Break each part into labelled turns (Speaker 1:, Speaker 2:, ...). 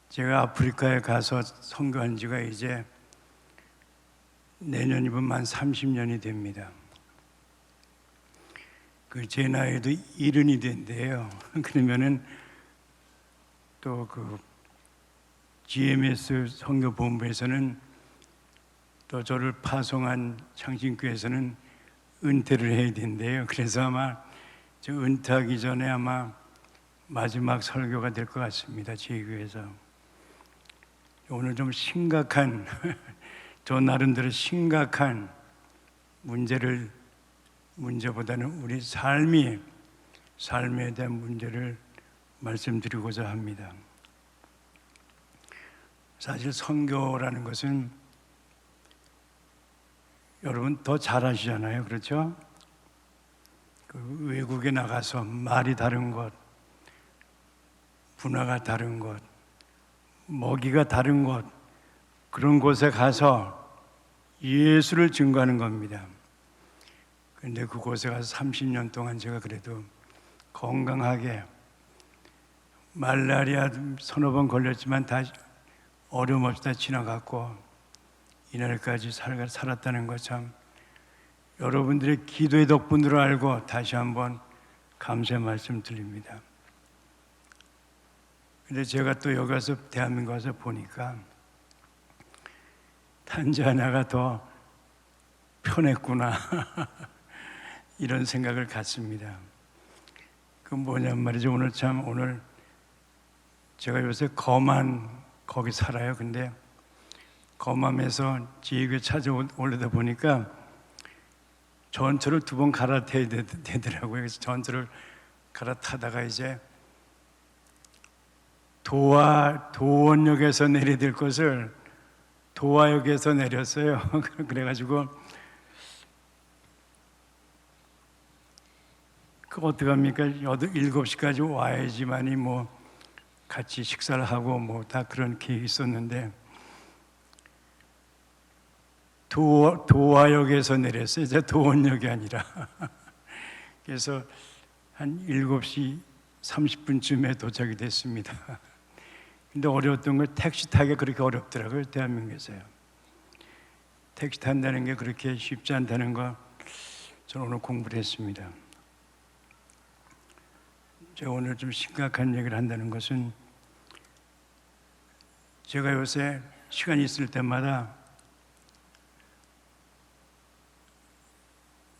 Speaker 1: 제가 아프리카에 가서 선교한 지가 이제 내년이면 만 30년이 됩니다. 제 나이도 70이 된대요. 그러면은 또 GMS 선교본부에서는 또 저를 파송한 창신교회에서는 은퇴를 해야 된대요. 그래서 아마 저 은퇴하기 전에 아마 마지막 설교가 될 것 같습니다. 제 교회에서. 오늘 좀 심각한 저 나름대로 심각한 문제보다는 우리 삶에 대한 문제를 말씀드리고자 합니다. 사실 선교라는 것은 여러분 더 잘 아시잖아요. 그렇죠? 외국에 나가서 말이 다른 것, 문화가 다른 것, 먹이가 다른 것, 그런 곳에 가서 예수를 증거하는 겁니다. 그런데 그곳에 가서 30년 동안 제가 그래도 건강하게 말라리아 서너 번 걸렸지만 다 어려움 없이 다 지나갔고 이날까지 살았다는 것 참 여러분들의 기도의 덕분으로 알고 다시 한번 감사의 말씀 드립니다. 근데 제가 또 여기 와서 대한민국 와서 보니까 탄자니아가 더 편했구나 이런 생각을 갖습니다. 그 뭐냔 말이죠. 오늘 제가 요새 거만 거기 살아요. 근데 거맘에서 지휘교회 찾아오려다 보니까 전철을 2번 갈아타야 되더라고요. 그래서 전철을 갈아타다가 이제 도원역에서 내려야 될 것을 도화역에서 내렸어요. 그래가지고 어떡합니까? 7시까지 와야지만이 뭐 같이 식사를 하고 뭐 다 그런 계획이 있었는데 도화역에서 내렸어요. 이제 도원역이 아니라. 그래서 한 7시 30분쯤에 도착이 됐습니다. 근데 어려웠던 걸 택시 타기가 그렇게 어렵더라고요. 대한민국에서요. 택시 탄다는 게 그렇게 쉽지 않다는 거 저는 오늘 공부를 했습니다. 제가 오늘 좀 심각한 얘기를 한다는 것은 제가 요새 시간이 있을 때마다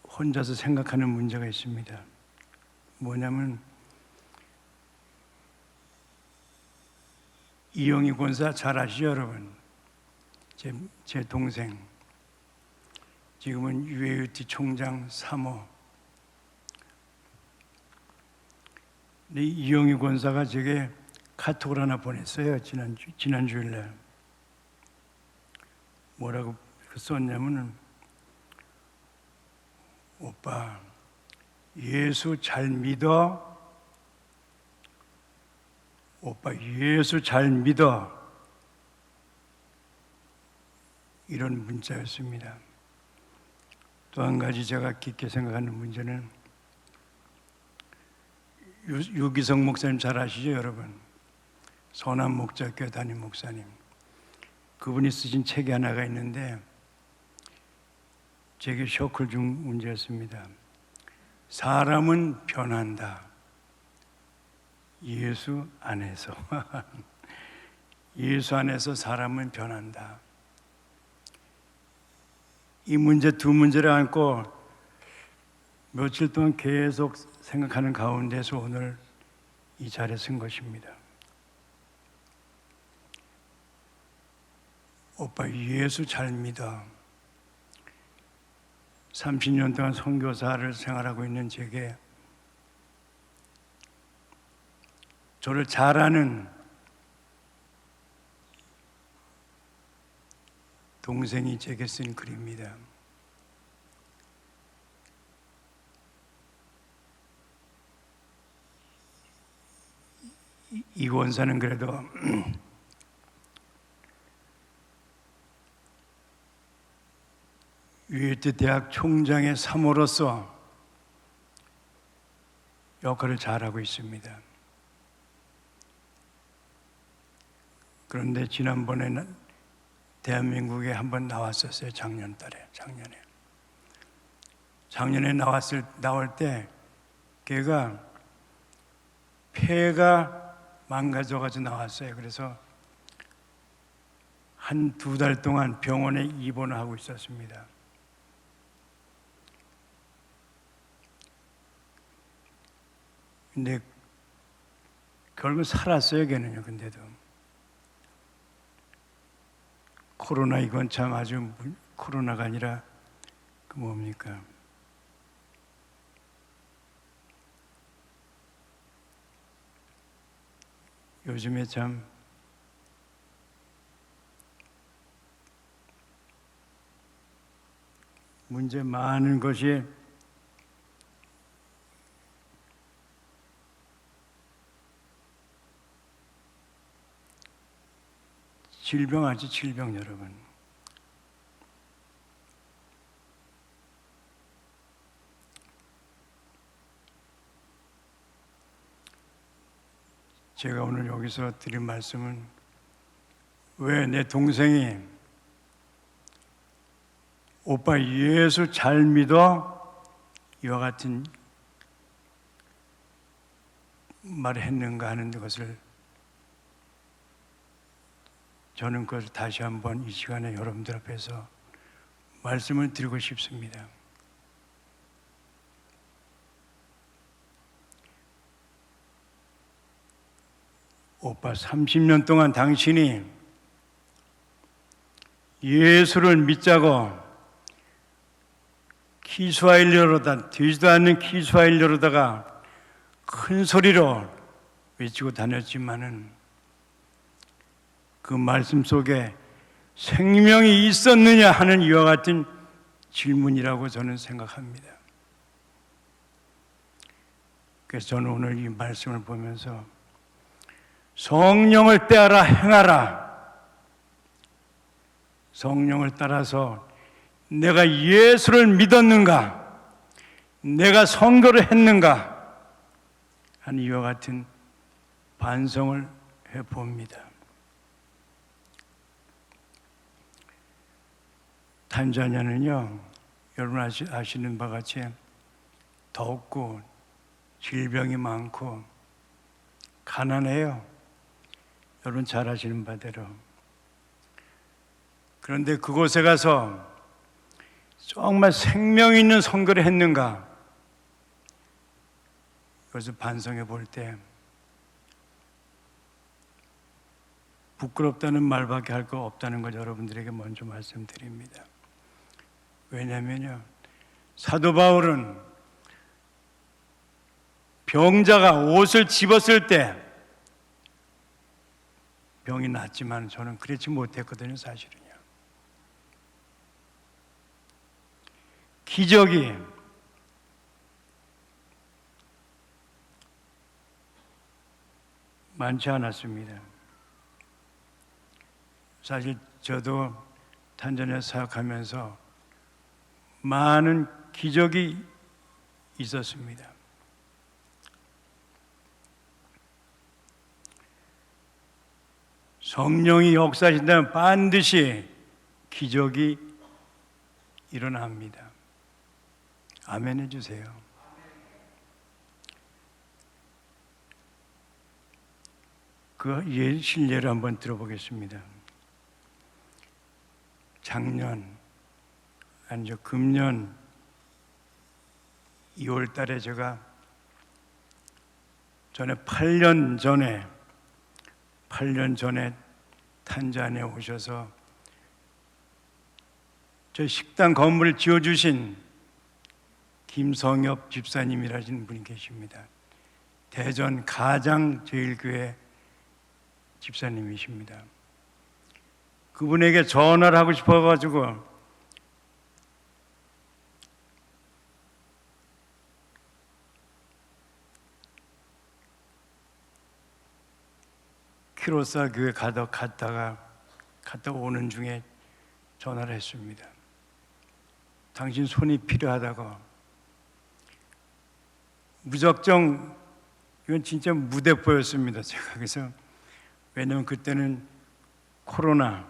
Speaker 1: 혼자서 생각하는 문제가 있습니다. 뭐냐면 이영희 권사 잘 아시죠, 여러분? 제 동생. 지금은 UAUT 총장 3호. 근데 이영희 권사가 제게 카톡을 하나 보냈어요. 지난 주일날. 뭐라고 썼냐면은 오빠, 예수 잘 믿어? 오빠, 예수 잘 믿어? 이런 문자였습니다. 또 한 가지 제가 깊게 생각하는 문제는 유기성 목사님 잘 아시죠, 여러분? 선한 목자교회 담임 목사님. 그분이 쓰신 책이 하나가 있는데 제게 쇼크를 준 문제였습니다. 사람은 변한다. 예수 안에서. 예수 안에서 사람은 변한다. 이 문제 두 문제를 안고 며칠 동안 계속 생각하는 가운데서 오늘 이 자리에 쓴 것입니다. 오빠, 예수 잘 믿어. 30년 동안 선교사를 생활하고 있는 제게 저를 잘 아는 동생이 제게 쓴 글입니다. 이 권사는 그래도 UAUT 대학 총장의 3호로서 역할을 잘하고 있습니다. 그런데 지난번에는 대한민국에 한번 나왔었어요. 작년에 나올 때 걔가 폐가 망가져가지고 나왔어요. 그래서 한 2달 동안 병원에 입원을 하고 있었습니다. 근데 결국 살았어요, 걔는요. 근데도 코로나, 이건 참 아주 코로나가 아니라 그 뭡니까? 요즘에 참 문제 많은 것이 질병하지, 질병 여러분. 제가 오늘 여기서 드린 말씀은 왜 내 동생이 오빠 예수 잘 믿어? 이와 같은 말을 했는가 하는 것을 저는 그것을 다시 한번 이 시간에 여러분들 앞에서 말씀을 드리고 싶습니다. 오빠 30년 동안 당신이 예수를 믿자고 키스와일러로다 되지도 않는 키스와일러로다가 큰 소리로 외치고 다녔지만은 그 말씀 속에 생명이 있었느냐 하는 이와 같은 질문이라고 저는 생각합니다. 그래서 저는 오늘 이 말씀을 보면서 성령을 따라 행하라. 성령을 따라서 내가 예수를 믿었는가? 내가 선교를 했는가? 하는 이와 같은 반성을 해봅니다. 탄자니아는요, 여러분 아시는 바와 같이 덥고 질병이 많고 가난해요. 여러분 잘 아시는 바대로. 그런데 그곳에 가서 정말 생명 있는 선교를 했는가? 그것을 반성해 볼 때 부끄럽다는 말밖에 할 거 없다는 걸 여러분들에게 먼저 말씀드립니다. 왜냐하면요, 사도 바울은 병자가 옷을 집었을 때 병이 낫지만 저는 그렇지 못했거든요, 사실은요. 기적이 많지 않았습니다. 사실 저도 탄자니아 사역하면서 많은 기적이 있었습니다. 성령이 역사하신다면 반드시 기적이 일어납니다. 아멘 해주세요. 그 실례를 한번 들어보겠습니다. 금년 2월 달에 제가 8년 전에 탄자니아에 오셔서 저 식당 건물을 지어주신 김성엽 집사님이라는 분이 계십니다. 대전 가장제일교회 집사님이십니다. 그분에게 전화를 하고 싶어가지고 키로사 교회 갔다 오는 중에 전화를 했습니다. 당신 손이 필요하다고. 무작정, 이건 진짜 무대뽀였습니다. 제가 그래서 왜냐면 그때는 코로나,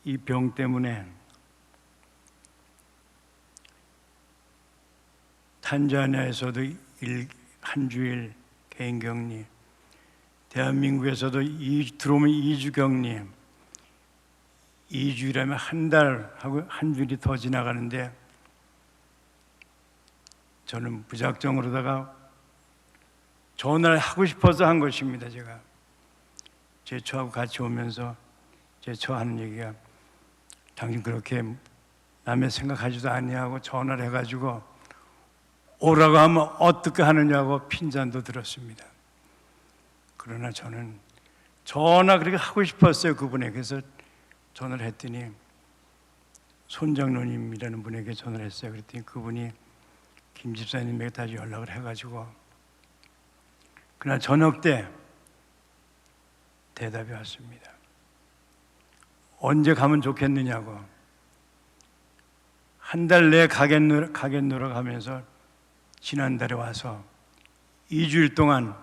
Speaker 1: 이 병 때문에 탄자니아에서도 한 주일 개인 격리, 대한민국에서도 들어오면 2주 격리, 2주일하면 한 달 하고 한 주일이 더 지나가는데 저는 무작정으로다가 전화를 하고 싶어서 한 것입니다. 제가 제 처하고 같이 오면서 제 처하는 얘기가 당신 그렇게 남의 생각하지도 않냐고 전화를 해가지고 오라고 하면 어떻게 하느냐고 핀잔도 들었습니다. 그러나 저는 전화 그렇게 하고 싶었어요, 그분에게. 그래서 전화를 했더니 손장로님이라는 분에게 전화를 했어요. 그랬더니 그분이 김 집사님에게 다시 연락을 해가지고 그날 저녁 때 대답이 왔습니다. 언제 가면 좋겠느냐고. 한 달 내에 가겠노라 하면서 지난달에 와서 2주일 동안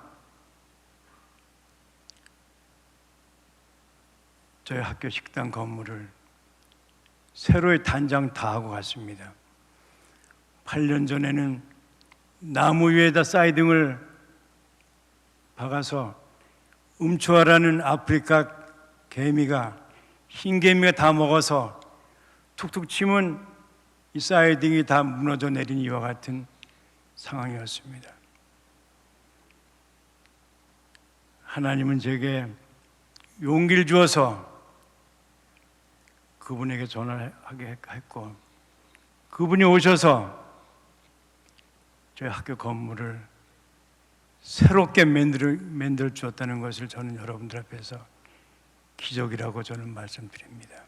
Speaker 1: 저희 학교 식당 건물을 새로이 단장 다 하고 갔습니다. 8년 전에는 나무 위에다 사이등을 박아서 음초아라는 아프리카 개미가, 흰 개미가 다 먹어서 툭툭 치면 이 사이딩이 다 무너져 내린 이와 같은 상황이었습니다. 하나님은 제게 용기를 주어서 그분에게 전화하게 했고 그분이 오셔서 저희 학교 건물을 새롭게 만들어 주었다는 것을 저는 여러분들 앞에서 기적이라고 저는 말씀드립니다.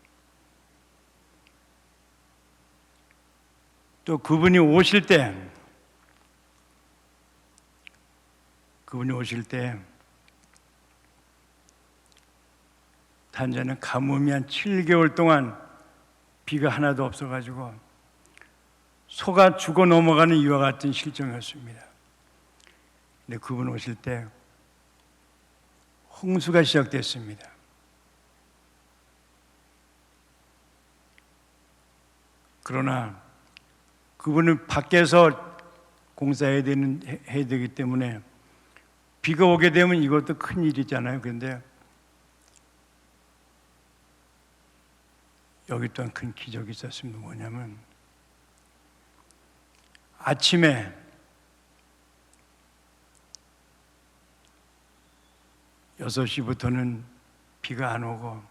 Speaker 1: 또 그분이 오실 때 탄자니아는 가뭄이 한 7개월 동안 비가 하나도 없어가지고 소가 죽어 넘어가는 이와 같은 실정이었습니다. 근데 그분 오실 때 홍수가 시작됐습니다. 그러나 그분은 밖에서 공사해야 되기 때문에 비가 오게 되면 이것도 큰 일이잖아요. 그런데 여기 또한 큰 기적이 있었습니다. 뭐냐면 아침에 여섯 시부터는 비가 안 오고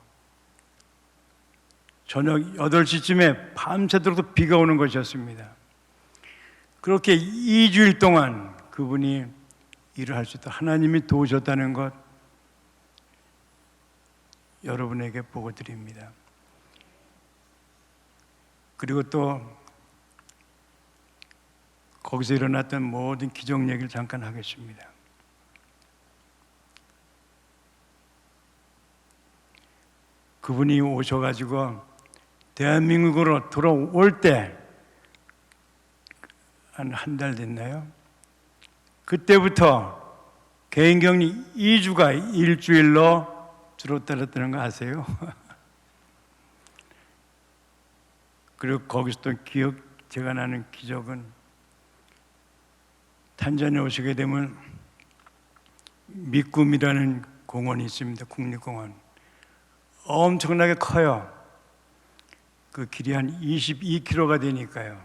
Speaker 1: 저녁 8시쯤에 밤새도록 비가 오는 것이었습니다. 그렇게 2주일 동안 그분이 일을 할 수 있다. 하나님이 도우셨다는 것 여러분에게 보고 드립니다. 그리고 또 거기서 일어났던 모든 기적 얘기를 잠깐 하겠습니다. 그분이 오셔가지고 대한민국으로 돌아올 때 한 달 됐나요? 그때부터 개인격리 2주가 일주일로 줄어들었다는 거 아세요? 그리고 거기서 또 제가 나는 기적은 탄자니아 오시게 되면 미꿈이라는 공원이 있습니다. 국립공원. 엄청나게 커요. 그 길이 한 22km가 되니까요.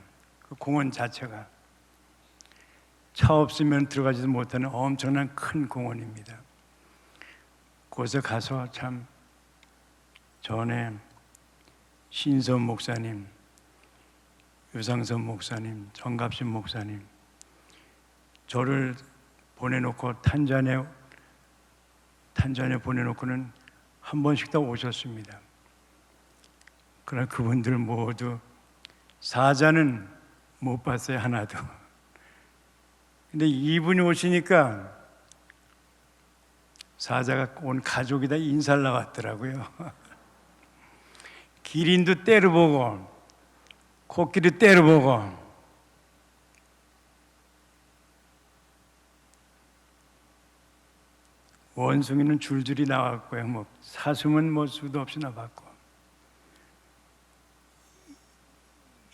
Speaker 1: 그 공원 자체가 차 없으면 들어가지도 못하는 엄청난 큰 공원입니다. 거기서 가서 참 전에 신선 목사님, 유상선 목사님, 정갑신 목사님 저를 보내놓고 탄자니아 보내놓고는 한 번씩 다 오셨습니다. 그러나 그분들 모두 사자는 못 봤어요, 하나도. 근데 이분이 오시니까 사자가 온 가족이 다 인사를 나갔더라고요. 기린도 때려보고 코끼리 때려보고 원숭이는 줄줄이 나왔고요. 뭐 사슴은 뭐 수도 없이 나왔고.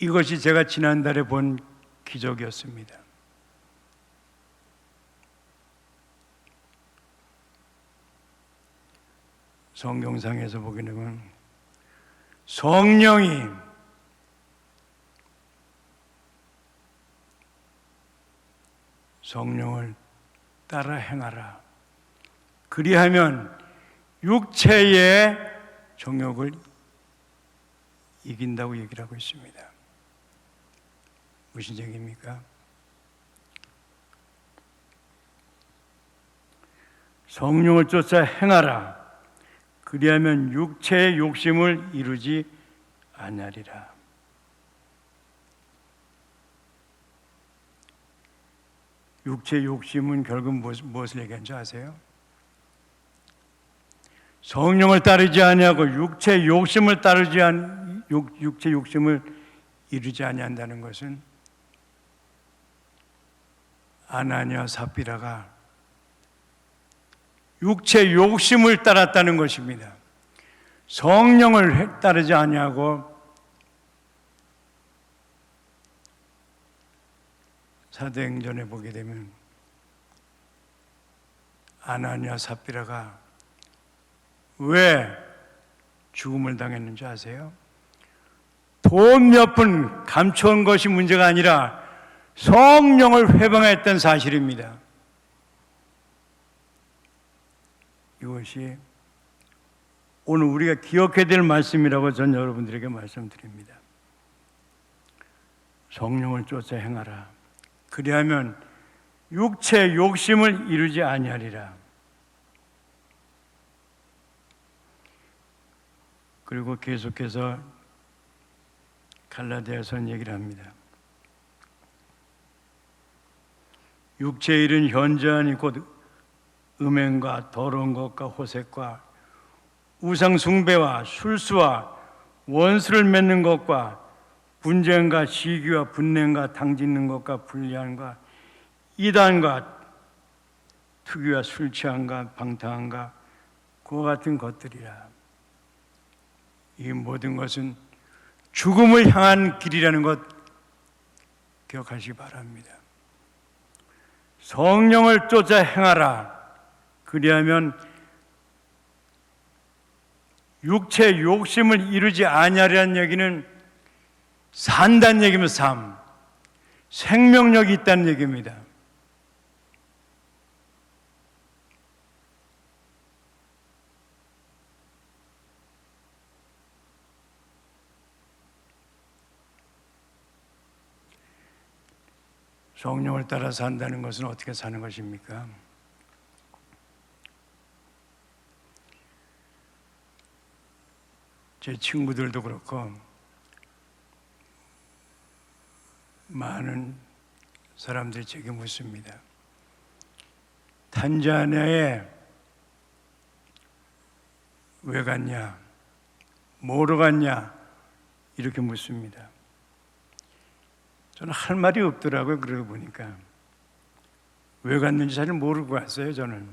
Speaker 1: 이것이 제가 지난달에 본 기적이었습니다. 성경상에서 보게 되면 성령이 성령을 따라 행하라. 그리하면 육체의 정욕을 이긴다고 얘기를 하고 있습니다. 무슨 얘기입니까? 성령을 쫓아 행하라. 그리하면 육체의 욕심을 이루지 아니하리라. 육체의 욕심은 결국 무엇을 얘기하는지 아세요? 성령을 따르지 아니하고 육체의 욕심을 육체 욕심을 이루지 아니한다는 것은 아나니아 삽비라가 육체 욕심을 따랐다는 것입니다. 성령을 따르지 아니하고 사도행전에 보게 되면 아나니아 삽비라가 왜 죽음을 당했는지 아세요? 돈 몇 푼 감춰온 것이 문제가 아니라 성령을 회방했던 사실입니다. 이것이 오늘 우리가 기억해야 될 말씀이라고 전 여러분들에게 말씀드립니다. 성령을 쫓아 행하라. 그리하면 육체 욕심을 이루지 아니하리라. 그리고 계속해서 갈라디아서는 얘기를 합니다. 육체의 일은 현저하니 곧 음행과 더러운 것과 호색과 우상 숭배와 술수와 원수를 맺는 것과 분쟁과 시기와 분냄과 당짓는 것과 불리함과 이단과 투기와 술 취함과 방탕함과 그와 같은 것들이라. 이 모든 것은 죽음을 향한 길이라는 것 기억하시기 바랍니다. 성령을 쫓아 행하라. 그리하면 육체 욕심을 이루지 아니하리라는 얘기는 산다는 얘기입니다. 삶, 생명력이 있다는 얘기입니다. 성령을 따라 산다는 것은 어떻게 사는 것입니까? 제 친구들도 그렇고 많은 사람들이 제게 묻습니다. 탄자니아에 왜 갔냐? 뭐로 갔냐? 이렇게 묻습니다. 저는 할 말이 없더라고요. 그러고 보니까 왜 갔는지 잘 모르고 갔어요. 저는.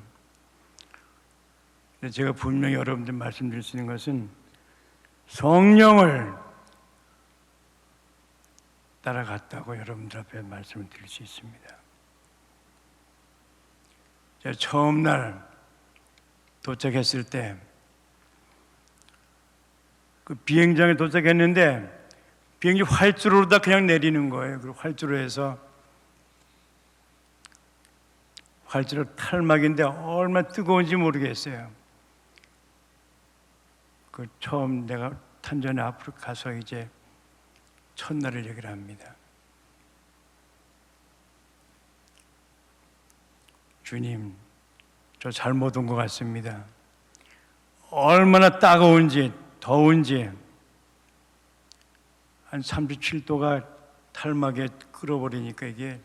Speaker 1: 근데 제가 분명히 여러분들 말씀드릴 수 있는 것은 성령을 따라갔다고 여러분들 앞에 말씀을 드릴 수 있습니다. 제가 처음 날 도착했을 때 그 비행장에 도착했는데 비행기 활주로로 다 그냥 내리는 거예요. 그리고 활주로에서 활주로 탈막인데 얼마나 뜨거운지 모르겠어요. 그 처음 내가 탄자니아 앞으로 가서 이제 첫날을 얘기를 합니다. 주님, 저 잘못 온 것 같습니다. 얼마나 따가운지 더운지 한 37도가 탈막에 끓어버리니까 이게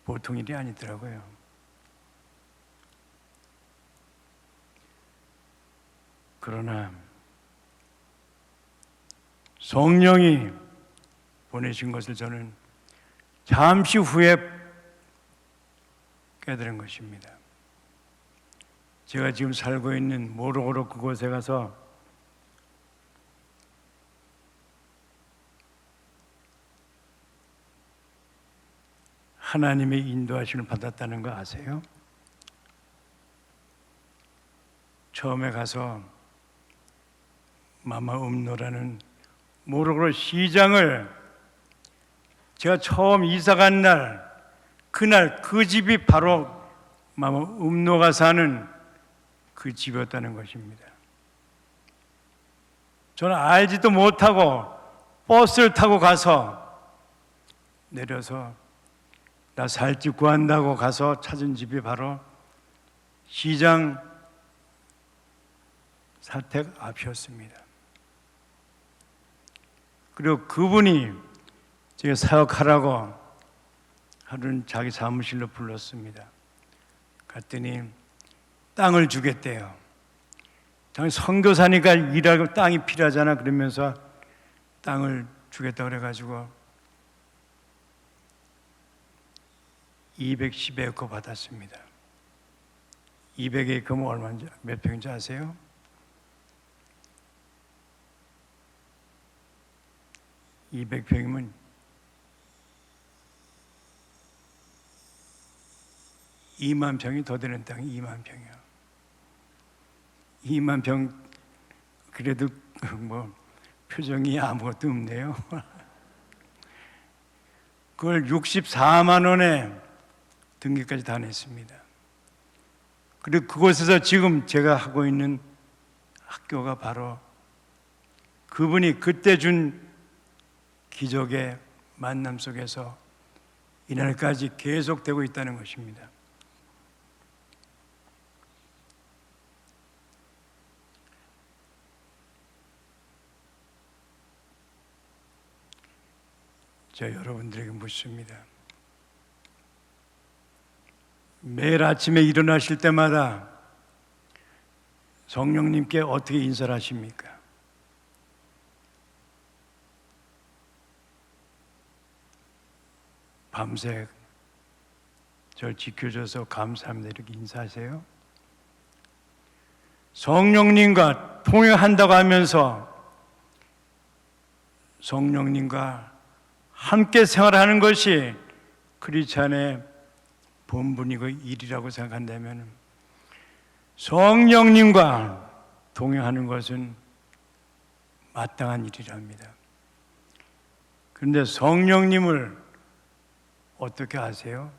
Speaker 1: 보통 일이 아니더라고요. 그러나 성령이 보내신 것을 저는 잠시 후에 깨달은 것입니다. 제가 지금 살고 있는 모로고로 그곳에 가서 하나님의 인도하심을 받았다는 거 아세요? 처음에 가서 마마음노라는 모로고로 시장을 제가 처음 이사 간 날, 그날 그 집이 바로 마마음노가 사는 그 집이었다는 것입니다. 저는 알지도 못하고 버스를 타고 가서 내려서 나 살 집 구한다고 가서 찾은 집이 바로 시장 사택 앞이었습니다. 그리고 그분이 제가 사역하라고 하루는 자기 사무실로 불렀습니다. 갔더니 땅을 주겠대요. 자기 선교사니까 일하고 땅이 필요하잖아. 그러면서 땅을 주겠다 그래가지고 210에이커 받았습니다. 200에이커면 얼마인지, 몇 평인지 아세요? 200평이면 2만 평이 더 되는 땅이 2만 평이야. 2만 평, 그래도 뭐 표정이 아무것도 없네요. 그걸 64만 원에 등기까지 다 냈습니다. 그리고 그곳에서 지금 제가 하고 있는 학교가 바로 그분이 그때 준 기적의 만남 속에서 이날까지 계속되고 있다는 것입니다. 저 여러분들에게 묻습니다. 매일 아침에 일어나실 때마다 성령님께 어떻게 인사를 하십니까? 밤새 절 지켜줘서 감사합니다 이렇게 인사하세요? 성령님과 통행한다고 하면서 성령님과 함께 생활하는 것이 크리스찬의 본분이고 일이라고 생각한다면 성령님과 동행하는 것은 마땅한 일이랍니다. 그런데 성령님을 어떻게 아세요?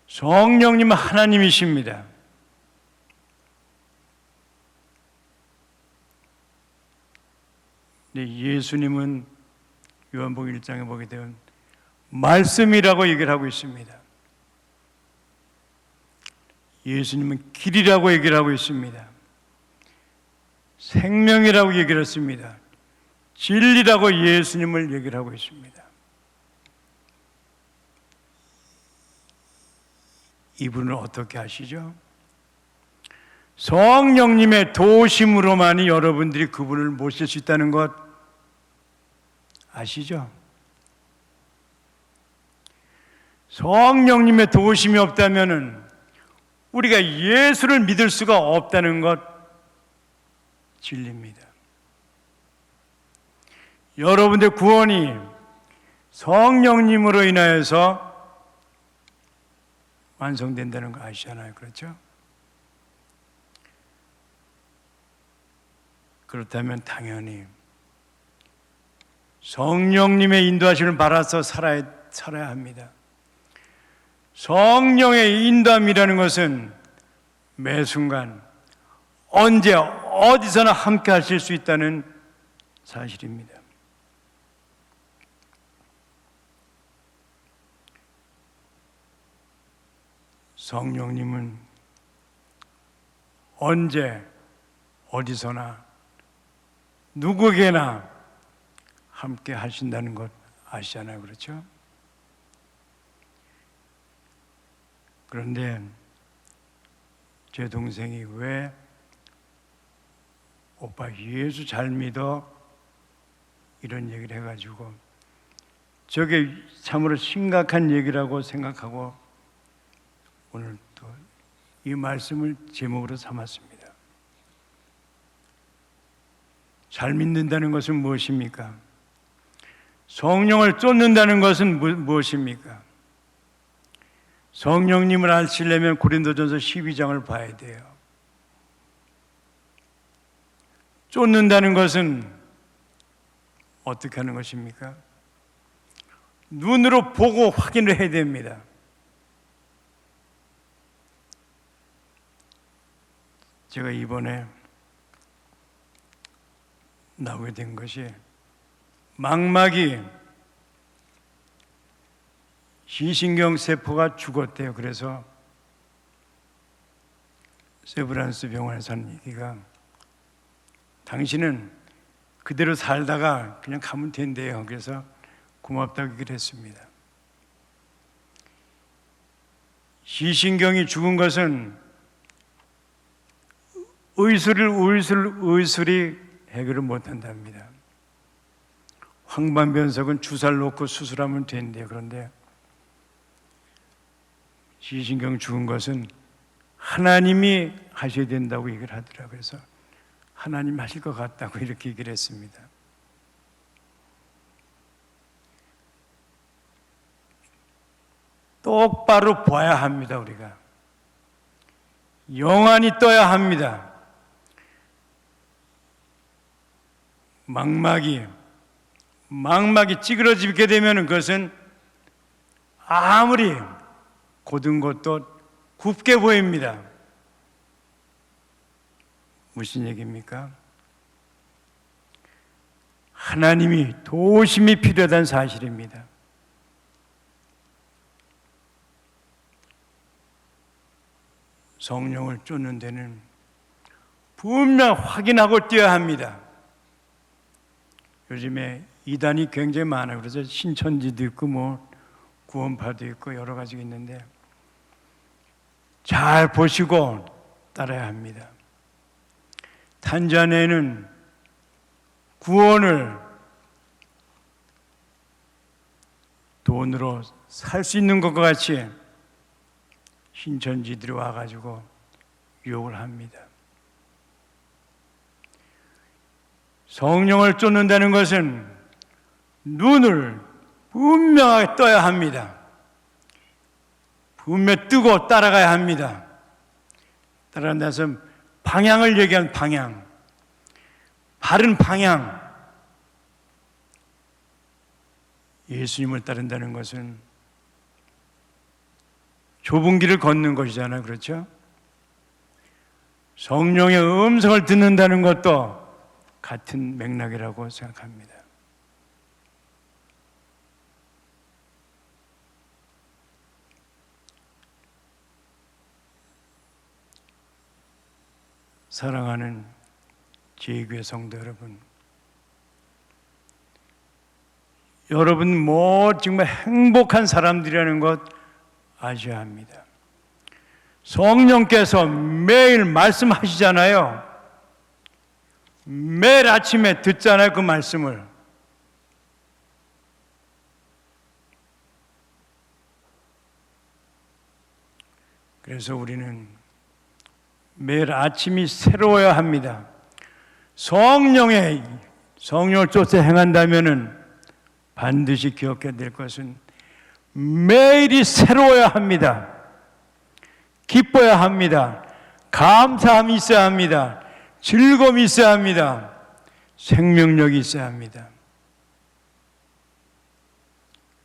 Speaker 1: 성령님은 하나님이십니다. 근데 예수님은 요한복음 1장에 보게 되면 말씀이라고 얘기를 하고 있습니다. 예수님은 길이라고 얘기를 하고 있습니다. 생명이라고 얘기를 했습니다. 진리라고 예수님을 얘기를 하고 있습니다. 이분은 어떻게 아시죠? 성령님의 도우심으로만이 여러분들이 그분을 모실 수 있다는 것 아시죠? 성령님의 도우심이 없다면 우리가 예수를 믿을 수가 없다는 것 진리입니다. 여러분들 구원이 성령님으로 인하여서 완성된다는 거 아시잖아요. 그렇죠? 그렇다면 당연히 성령님의 인도하심을 받아서 살아야 합니다. 성령의 인도함이라는 것은 매 순간 언제 어디서나 함께 하실 수 있다는 사실입니다. 성령님은 언제 어디서나 누구에게나 함께 하신다는 것 아시잖아요. 그렇죠? 그런데 제 동생이 왜 오빠 예수 잘 믿어? 이런 얘기를 해가지고 저게 참으로 심각한 얘기라고 생각하고 오늘 또 이 말씀을 제목으로 삼았습니다. 잘 믿는다는 것은 무엇입니까? 성령을 쫓는다는 것은 무엇입니까? 성령님을 아시려면 고린도전서 12장을 봐야 돼요. 쫓는다는 것은 어떻게 하는 것입니까? 눈으로 보고 확인을 해야 됩니다. 제가 이번에 나오게 된 것이 망막이 시신경 세포가 죽었대요. 그래서 세브란스 병원에서 하는 얘기가 당신은 그대로 살다가 그냥 가면 된대요. 그래서 고맙다고 얘기를 했습니다. 시신경이 죽은 것은 의술이 해결을 못한답니다. 황반변석은 주사를 놓고 수술하면 된대요. 그런데 시신경 죽은 것은 하나님이 하셔야 된다고 얘기를 하더라고요. 그래서 하나님 하실 것 같다고 이렇게 얘기를 했습니다. 똑바로 봐야 합니다. 우리가 영안이 떠야 합니다. 망막이 찌그러지게 되면 그것은 아무리 고든 것도 굽게 보입니다. 무슨 얘기입니까? 하나님이 도심이 필요하다는 사실입니다. 성령을 쫓는 데는 분명 확인하고 뛰어야 합니다. 요즘에 이단이 굉장히 많아요. 그래서 신천지도 있고 구원파도 있고 여러 가지가 있는데 잘 보시고 따라야 합니다. 탄자니아에는 구원을 돈으로 살 수 있는 것과 같이 신천지들이 와가지고 유혹을 합니다. 성령을 쫓는다는 것은 눈을 분명하게 떠야 합니다. 분명 뜨고 따라가야 합니다. 따라간다서 방향을 얘기한 방향, 바른 방향. 예수님을 따른다는 것은 좁은 길을 걷는 것이잖아요. 그렇죠? 성령의 음성을 듣는다는 것도 같은 맥락이라고 생각합니다. 사랑하는 제2교회 성도 여러분, 여러분 정말 행복한 사람들이라는 것 아셔야 합니다. 성령께서 매일 말씀하시잖아요. 매일 아침에 듣잖아요. 그 말씀을. 그래서 우리는 매일 아침이 새로워야 합니다. 성령을 쫓아 행한다면은 반드시 기억해야 될 것은 매일이 새로워야 합니다. 기뻐야 합니다. 감사함이 있어야 합니다. 즐거움이 있어야 합니다. 생명력이 있어야 합니다.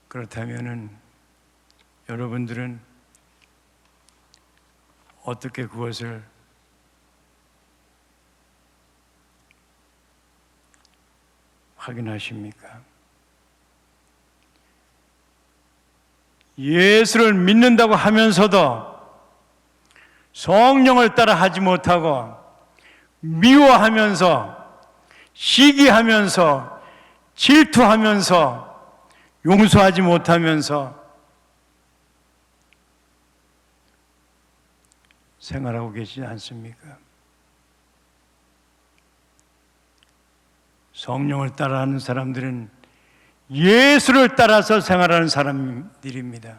Speaker 1: 그렇다면은 여러분들은 어떻게 그것을 확인하십니까? 예수를 믿는다고 하면서도 성령을 따라 하지 못하고 미워하면서 시기하면서 질투하면서 용서하지 못하면서 생활하고 계시지 않습니까? 성령을 따라하는 사람들은 예수를 따라서 생활하는 사람들입니다.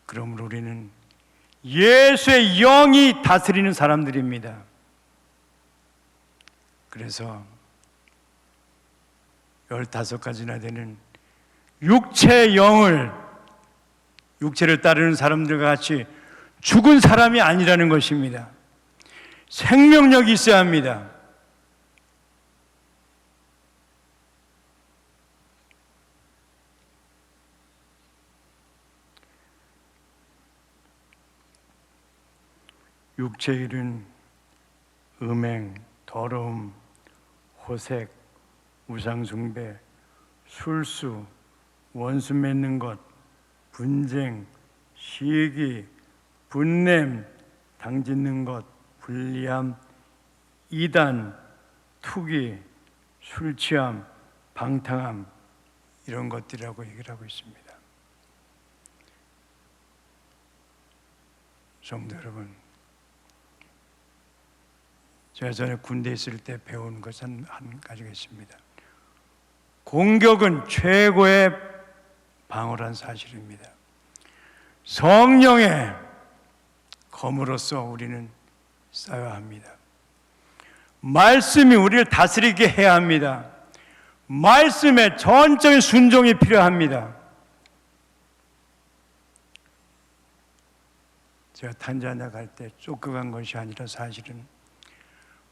Speaker 1: 그러므로 우리는 예수의 영이 다스리는 사람들입니다. 그래서 15가지나 되는 육체의 영을, 육체를 따르는 사람들과 같이 죽은 사람이 아니라는 것입니다. 생명력이 있어야 합니다. 육체의 일은 음행, 더러움, 호색, 우상숭배, 술수, 원수 맺는 것, 분쟁, 시기, 분냄, 당짓는 것, 불리함, 이단, 투기, 술취함, 방탕함, 이런 것들이라고 얘기를 하고 있습니다. 성도 여러분, 제가 전에 군대에 있을 때 배운 것은 한 가지가 있습니다. 공격은 최고의 방어란 사실입니다. 성령의 검으로서 우리는 싸워야 합니다. 말씀이 우리를 다스리게 해야 합니다. 말씀에 전적인 순종이 필요합니다. 제가 탄자니아 갈 때 쫓겨간 것이 아니라 사실은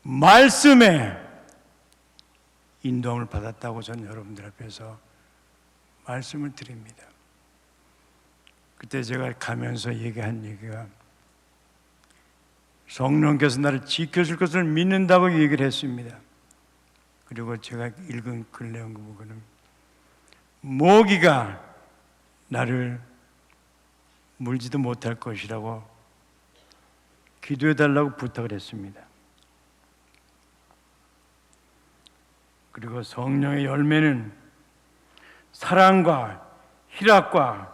Speaker 1: 말씀에 인도함을 받았다고 저는 여러분들 앞에서 말씀을 드립니다. 그때 제가 가면서 얘기한 얘기가 성령께서 나를 지켜줄 것을 믿는다고 얘기를 했습니다. 그리고 제가 읽은 글 내용 보고는 모기가 나를 물지도 못할 것이라고 기도해달라고 부탁을 했습니다. 그리고 성령의 열매는 사랑과 희락과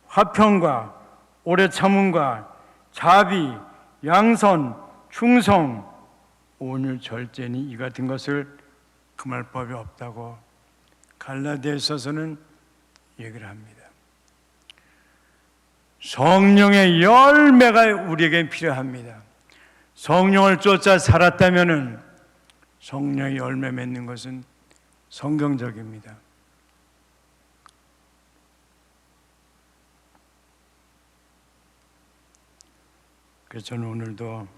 Speaker 1: 화평과 오래 참음과 자비, 양선, 충성, 온유, 절제니 이 같은 것을 금할 법이 없다고 갈라디아서는 얘기를 합니다. 성령의 열매가 우리에게 필요합니다. 성령을 쫓아 살았다면은 성령의 열매 맺는 것은 성경적입니다. 그래서 저는 오늘도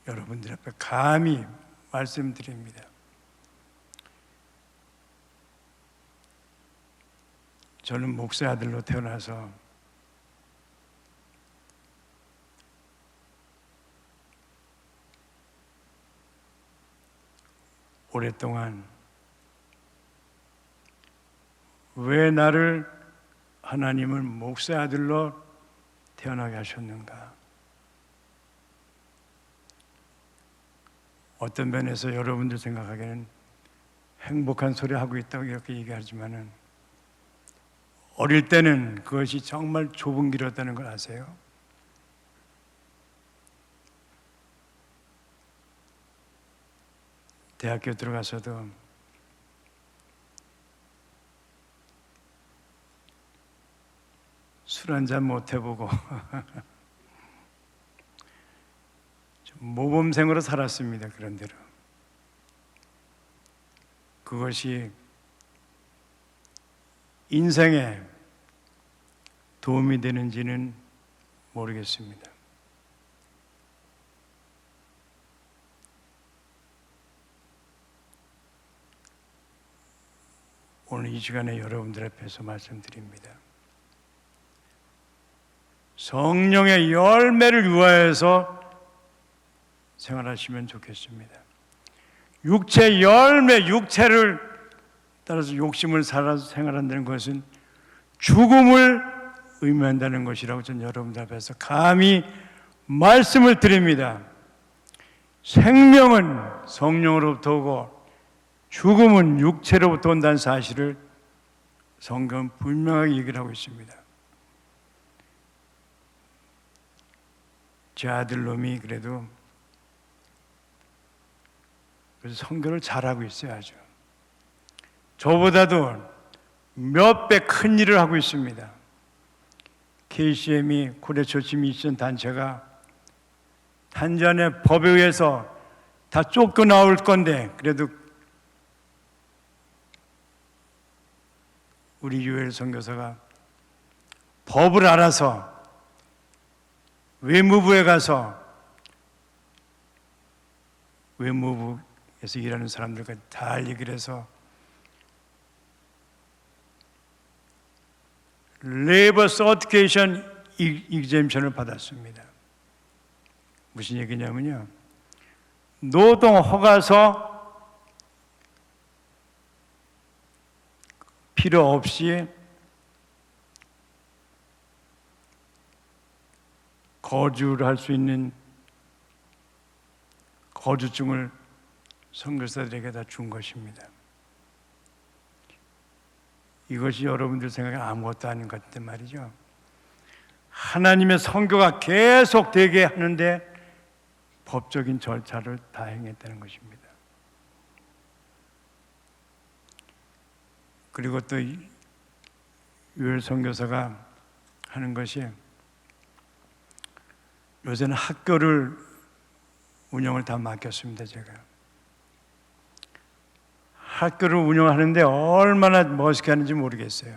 Speaker 1: 여러분들 앞에 감히 말씀드립니다. 저는 목사 아들로 태어나서 오랫동안 왜 나를 하나님은 목사 아들로 태어나게 하셨는가? 어떤 면에서 여러분들 생각하기에는 행복한 소리 하고 있다고 이렇게 얘기하지만은 어릴 때는 그것이 정말 좁은 길이었다는 걸 아세요? 대학교 들어가서도 술 한잔 못 해보고 모범생으로 살았습니다. 그런 대로. 그것이 인생에 도움이 되는지는 모르겠습니다. 오늘 이 시간에 여러분들 앞에서 말씀드립니다. 성령의 열매를 유하여서 생활하시면 좋겠습니다. 육체 열매, 육체를 따라서 욕심을 살아서 생활한다는 것은 죽음을 의미한다는 것이라고 저는 여러분들 앞에서 감히 말씀을 드립니다. 생명은 성령으로부터 오고 죽음은 육체로부터 온다는 사실을 성경은 분명하게 얘기를 하고 있습니다. 제 아들놈이 그래도 그래서 선교를 잘하고 있어요. 아주 저보다도 몇 배 큰 일을 하고 있습니다. KCM이 고려처치 미션 단체가 단전에 법에 의해서 다 쫓겨나올 건데 그래도 우리 유엘 선교사가 법을 알아서 외무부에 가서 외무부에서 일하는 사람들과 다 얘기를 해서 레이버 서티피케이션 익젬션을 받았습니다. 무슨 얘기냐면요, 노동 허가서 필요 없이 거주를 할 수 있는 거주증을 선교사들에게 다 준 것입니다. 이것이 여러분들 생각에 아무것도 아닌 것 같단 말이죠. 하나님의 선교가 계속 되게 하는데 법적인 절차를 다 행했다는 것입니다. 그리고 또 유엘 선교사가 하는 것이, 요새는 학교를 운영을 다 맡겼습니다. 제가 학교를 운영하는데 얼마나 멋있게 하는지 모르겠어요.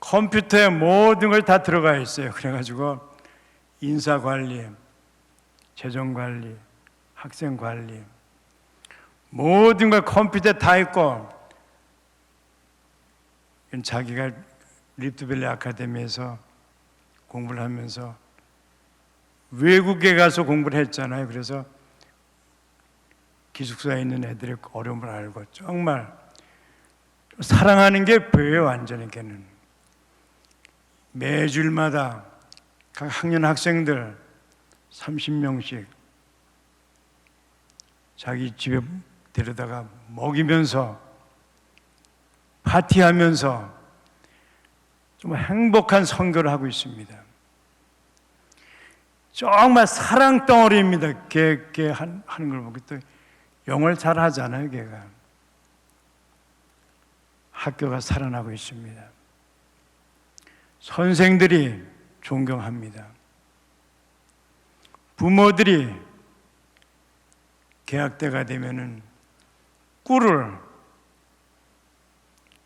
Speaker 1: 컴퓨터에 모든 걸 다 들어가 있어요. 그래가지고 인사관리, 재정관리, 학생관리, 모든 걸 컴퓨터에 다 있고, 자기가 리프트밸리 아카데미에서 공부를 하면서 외국에 가서 공부를 했잖아요. 그래서 기숙사에 있는 애들의 어려움을 알고 정말 사랑하는 게 보여요. 완전히 걔는 매주일마다 각 학년 학생들 30명씩 자기 집에 데려다가 먹이면서 파티하면서 정말 행복한 선교를 하고 있습니다. 정말 사랑 덩어리입니다. 걔 하는 걸 보고 또 영어를 잘 하잖아요. 걔가 학교가 살아나고 있습니다. 선생들이 존경합니다. 부모들이 개학 때가 되면은 꿀을,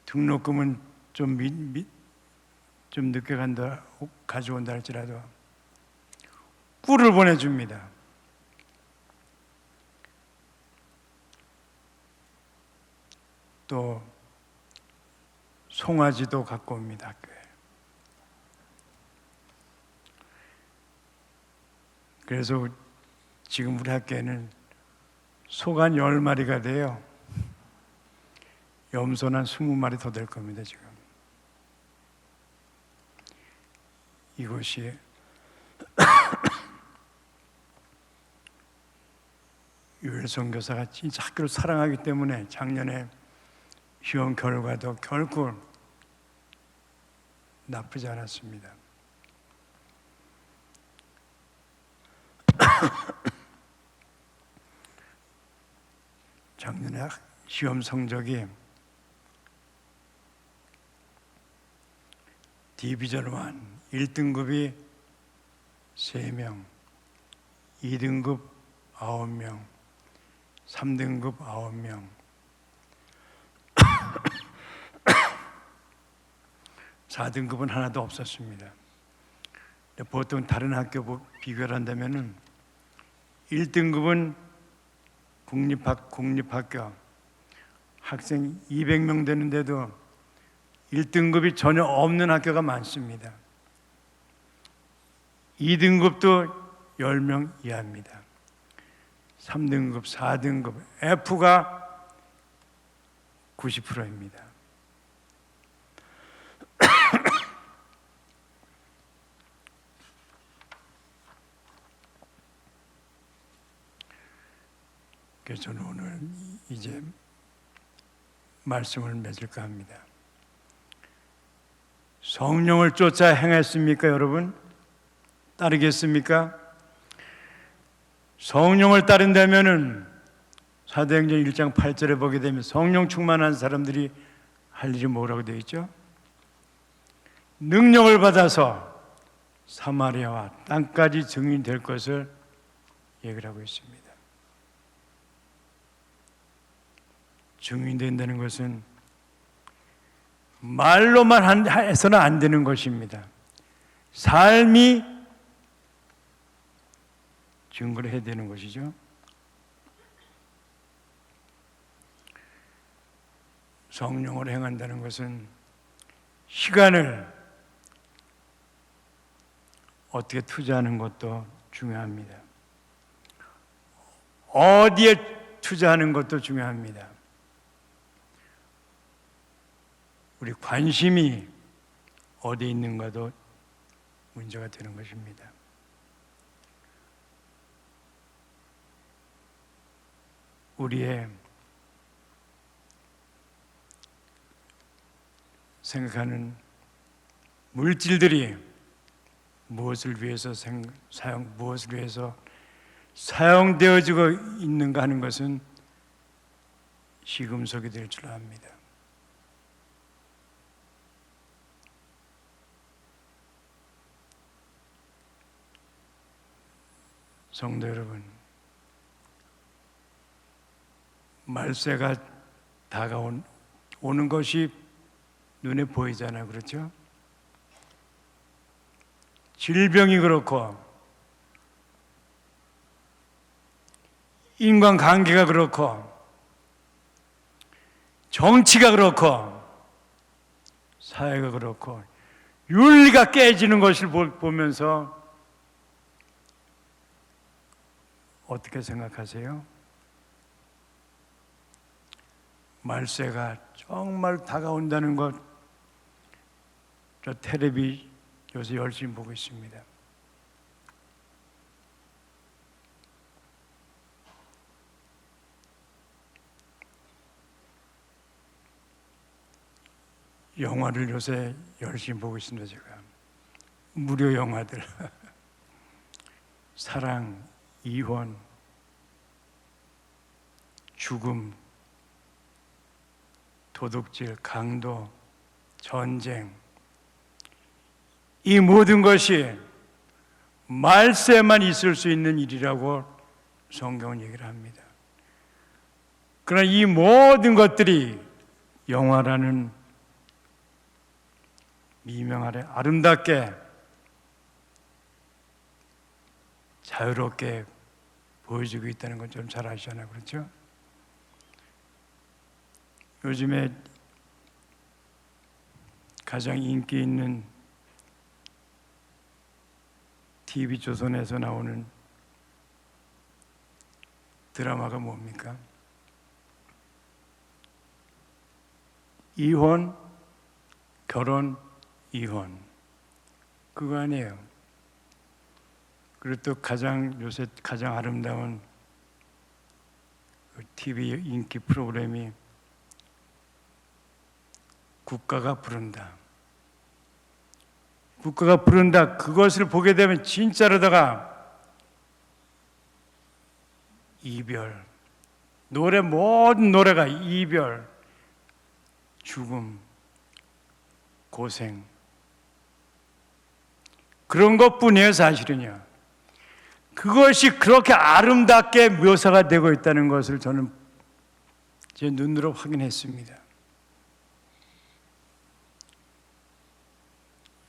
Speaker 1: 등록금은 좀 늦게 간다 가져온다 할지라도 꿀을 보내줍니다. 또 송아지도 갖고 옵니다. 학교에. 그래서 지금 우리 학교에는 소가 한 10마리가 돼요. 염소는 한 20마리 더 될 겁니다. 지금 이것이 유엘 선교사가 진짜 학교를 사랑하기 때문에 작년에 시험 결과도 결코 나쁘지 않았습니다. 작년에 시험 성적이 디비전 1 1등급이 3명, 2등급 9명, 3등급 9명, 4등급은 하나도 없었습니다. 보통 다른 학교 비교를 한다면은 1등급은 공립학교 학생 200명 되는데도 1등급이 전혀 없는 학교가 많습니다. 2등급도 10명 이하입니다. 3등급, 4등급, F가 90%입니다. 그래서 저는 오늘 이제 말씀을 맺을까 합니다. 성령을 쫓아 행했습니까, 여러분? 따르겠습니까? 성령을 따른다면은 사도행전 1장 8절에 보게 되면 성령 충만한 사람들이 할 일이 뭐라고 되어 있죠? 능력을 받아서 사마리아와 땅까지 증인이 될 것을 얘기를 하고 있습니다. 증인된다는 것은 말로만 해서는 안 되는 것입니다. 삶이 증거를 해야 되는 것이죠. 성령으로 행한다는 것은 시간을 어떻게 투자하는 것도 중요합니다. 어디에 투자하는 것도 중요합니다. 우리 관심이 어디에 있는가도 문제가 되는 것입니다. 우리의 생각하는 물질들이 무엇을 위해서 사용되어지고 있는가 하는 것은 시금석이 될 줄 압니다. 성도 여러분, 말세가 오는 것이 눈에 보이잖아요. 그렇죠? 질병이 그렇고 인간관계가 그렇고 정치가 그렇고 사회가 그렇고 윤리가 깨지는 것을 보면서 어떻게 생각하세요? 말세가 정말 다가온다는 것, 저 텔레비 요새 열심히 보고 있습니다. 영화를 요새 열심히 보고 있습니다. 제가 무료 영화들 사랑, 이혼, 죽음, 도둑질, 강도, 전쟁, 이 모든 것이 말세만 있을 수 있는 일이라고 성경은 얘기를 합니다. 그러나 이 모든 것들이 영화라는 미명 아래 아름답게 자유롭게 보여주고 있다는 건 좀 잘 아시잖아요. 그렇죠? 요즘에 가장 인기 있는 TV조선에서 나오는 드라마가 뭡니까? 이혼, 결혼, 이혼. 그거 아니에요. 그리고 또 요새 가장 아름다운 TV 인기 프로그램이 국가가 부른다. 국가가 부른다. 그것을 보게 되면 진짜로다가 이별, 모든 노래가 이별, 죽음, 고생, 그런 것뿐이에요. 사실은요. 그것이 그렇게 아름답게 묘사가 되고 있다는 것을 저는 제 눈으로 확인했습니다.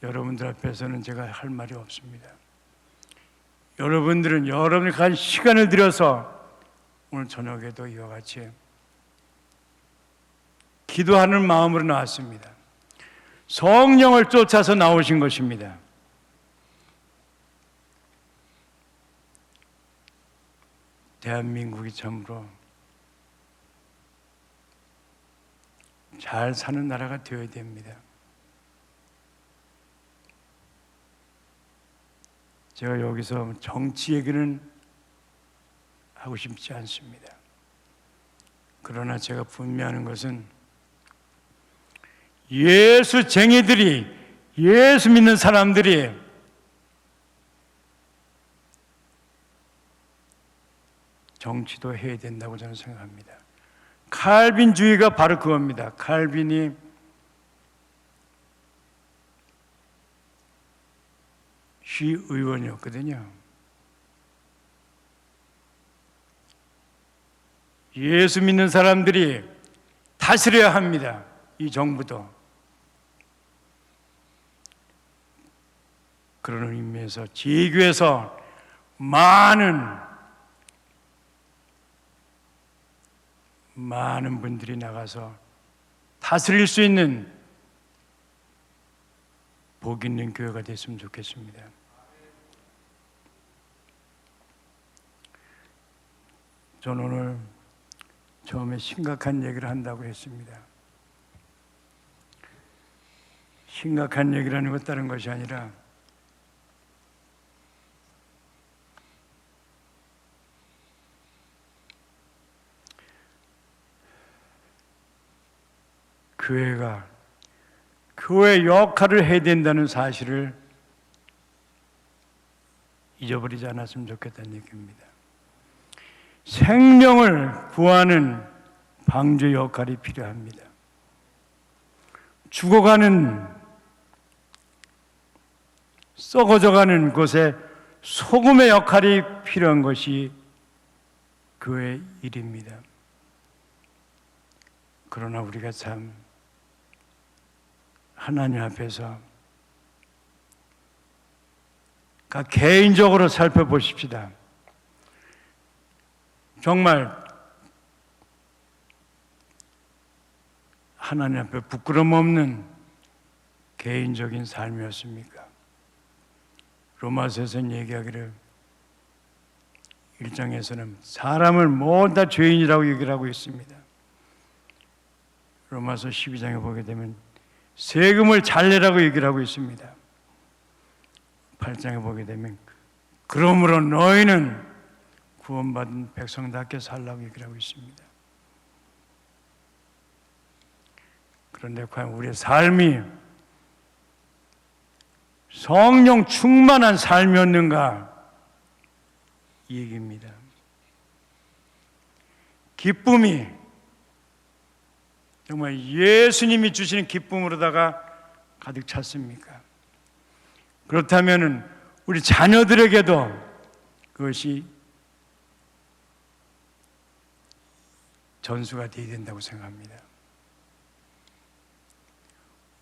Speaker 1: 여러분들 앞에서는 제가 할 말이 없습니다. 여러분들은 여러분이 가진 시간을 들여서 오늘 저녁에도 이와 같이 기도하는 마음으로 나왔습니다. 성령을 쫓아서 나오신 것입니다. 대한민국이 참으로 잘 사는 나라가 되어야 됩니다. 제가 여기서 정치 얘기는 하고 싶지 않습니다. 그러나 제가 분명한 것은 예수쟁이들이, 예수 믿는 사람들이 정치도 해야 된다고 저는 생각합니다. 칼빈주의가 바로 그겁니다. 칼빈이 시의원이었거든요. 예수 믿는 사람들이 다스려야 합니다. 이 정부도. 그런 의미에서 지교에서 많은 분들이 나가서 다스릴 수 있는 복 있는 교회가 됐으면 좋겠습니다. 저는 오늘 처음에 심각한 얘기를 한다고 했습니다. 심각한 얘기라는 것 다른 것이 아니라 교회가 교회 역할을 해야 된다는 사실을 잊어버리지 않았으면 좋겠다는 얘기입니다. 생명을 구하는 방주 역할이 필요합니다. 죽어가는, 썩어져가는 곳에 소금의 역할이 필요한 것이 교회의 일입니다. 그러나 우리가 참 하나님 앞에서 개인적으로 살펴보십시다. 정말 하나님 앞에 부끄럼 없는 개인적인 삶이었습니까? 로마서에서는 얘기하기를 1장에서는 사람을 모두 다 죄인이라고 얘기를 하고 있습니다. 로마서 12장에 보게 되면 세금을 잘 내라고 얘기를 하고 있습니다. 8장에 보게 되면 그러므로 너희는 구원받은 백성답게 살라고 얘기를 하고 있습니다. 그런데 과연 우리의 삶이 성령 충만한 삶이었는가? 이 얘기입니다. 기쁨이 정말 예수님이 주시는 기쁨으로다가 가득 찼습니까? 그렇다면 우리 자녀들에게도 그것이 전수가 되어야 된다고 생각합니다.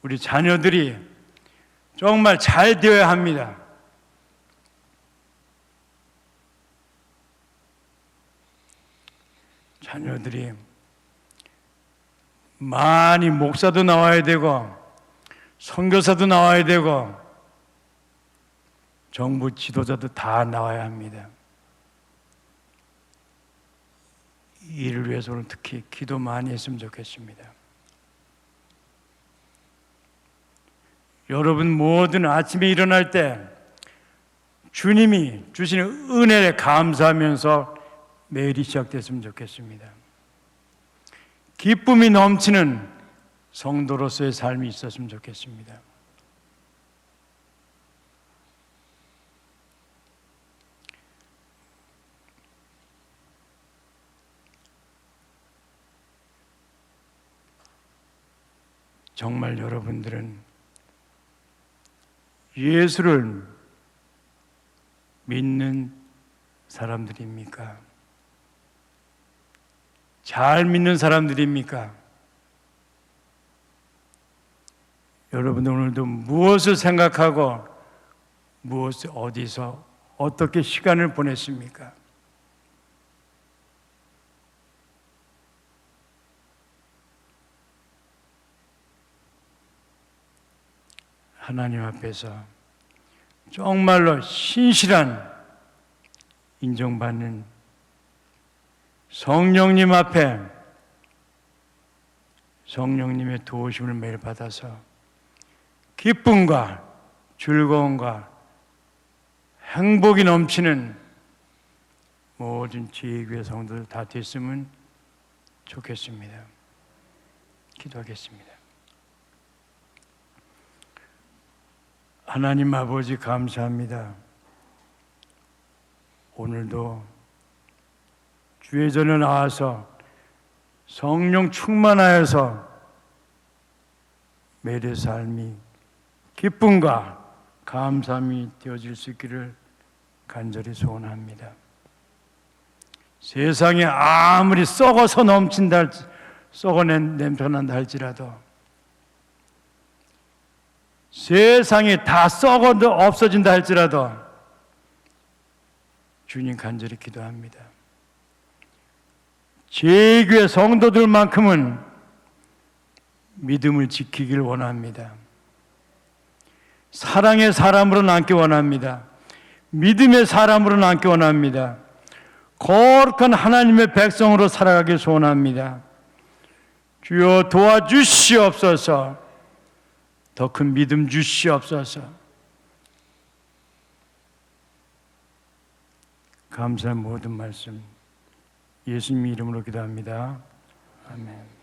Speaker 1: 우리 자녀들이 정말 잘 되어야 합니다. 자녀들이 많이 목사도 나와야 되고 선교사도 나와야 되고 정부 지도자도 다 나와야 합니다. 이를 위해서 오늘 특히 기도 많이 했으면 좋겠습니다. 여러분 모든 아침에 일어날 때 주님이 주시는 은혜에 감사하면서 매일이 시작됐으면 좋겠습니다. 기쁨이 넘치는 성도로서의 삶이 있었으면 좋겠습니다. 정말 여러분들은 예수를 믿는 사람들입니까? 잘 믿는 사람들입니까? 여러분들 오늘도 무엇을 생각하고 무엇을 어디서 어떻게 시간을 보냈습니까? 하나님 앞에서 정말로 신실한 인정받는 성령님 앞에 성령님의 도우심을 매일 받아서 기쁨과 즐거움과 행복이 넘치는 모든 지혜교회 성도들 다 됐으면 좋겠습니다. 기도하겠습니다. 하나님 아버지 감사합니다. 오늘도 주의 전에 나와서 성령 충만하여서 매일의 삶이 기쁨과 감사함이 되어질 수 있기를 간절히 소원합니다. 세상에 아무리 썩어서 넘친다, 썩어낸 냄새가 난다 할지라도, 세상이 다 썩어도 없어진다 할지라도 주님 간절히 기도합니다. 제 교회 성도들만큼은 믿음을 지키길 원합니다. 사랑의 사람으로 남기 원합니다. 믿음의 사람으로 남기 원합니다. 거룩한 하나님의 백성으로 살아가길 소원합니다. 주여 도와주시옵소서. 더 큰 믿음 주시옵소서. 감사의 모든 말씀 예수님 이름으로 기도합니다. 아멘.